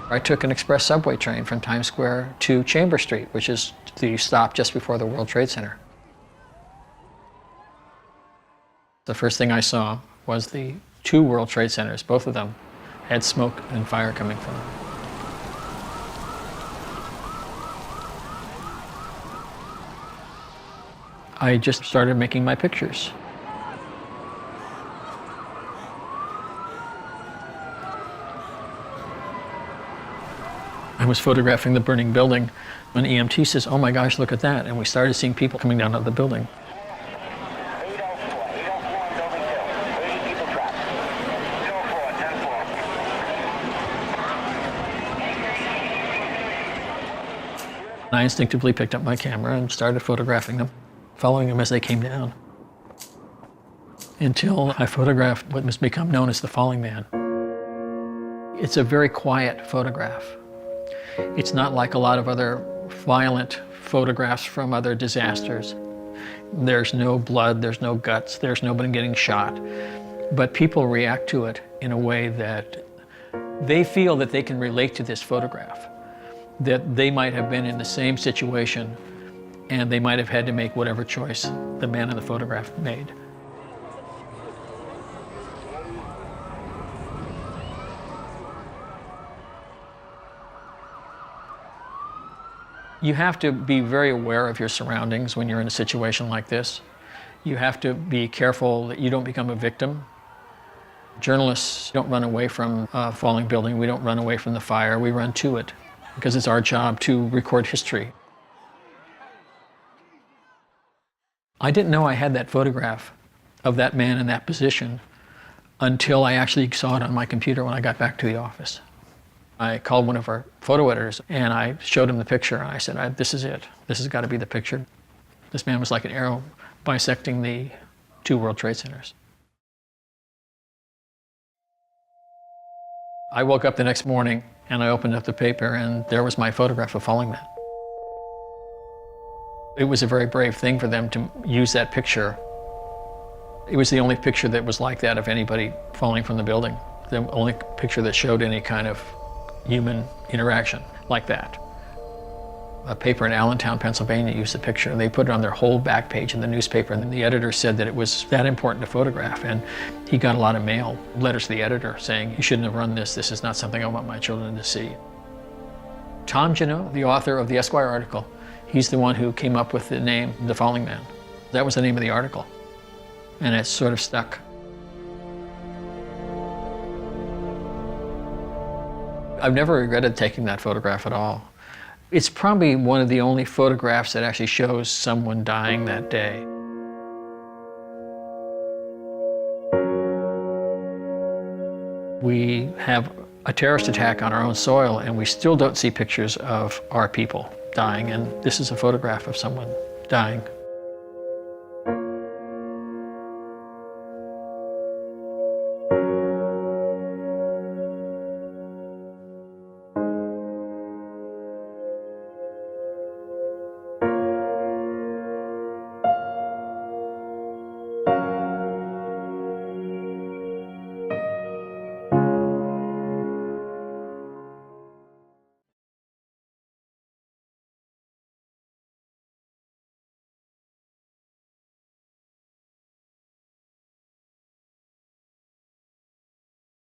I took an express subway train from Times Square to Chambers Street, which is the stop just before the World Trade Center. The first thing I saw was the two World Trade Centers. Both of them had smoke and fire coming from them. I just started making my pictures. I was photographing the burning building when EMT says, "Oh my gosh, look at that." And we started seeing people coming down out of the building. 804 building 2. 80 people trapped. 204, 10-4. I instinctively picked up my camera and started photographing them, following them as they came down, until I photographed what has become known as the falling man. It's a very quiet photograph. It's not like a lot of other violent photographs from other disasters. There's no blood, there's no guts, there's nobody getting shot. But people react to it in a way that they feel that they can relate to this photograph, that they might have been in the same situation and they might have had to make whatever choice the man in the photograph made. You have to be very aware of your surroundings when you're in a situation like this. You have to be careful that you don't become a victim. Journalists don't run away from a falling building. We don't run away from the fire. We run to it because it's our job to record history. I didn't know I had that photograph of that man in that position until I actually saw it on my computer when I got back to the office. I called one of our photo editors and I showed him the picture and I said, "This is it. This has got to be the picture." This man was like an arrow bisecting the two World Trade Centers. I woke up the next morning and I opened up the paper and there was my photograph of Falling Man. It was a very brave thing for them to use that picture. It was the only picture that was like that of anybody falling from the building. The only picture that showed any kind of human interaction like that. A paper in Allentown, Pennsylvania used the picture and they put it on their whole back page in the newspaper, and the editor said that it was that important to photograph, and he got a lot of mail, letters to the editor saying, "You shouldn't have run this. This is not something I want my children to see." Tom Junod, the author of the Esquire article, he's the one who came up with the name The Falling Man. That was the name of the article, and it sort of stuck. I've never regretted taking that photograph at all. It's probably one of the only photographs that actually shows someone dying that day. We have a terrorist attack on our own soil and we still don't see pictures of our people dying, and this is a photograph of someone dying.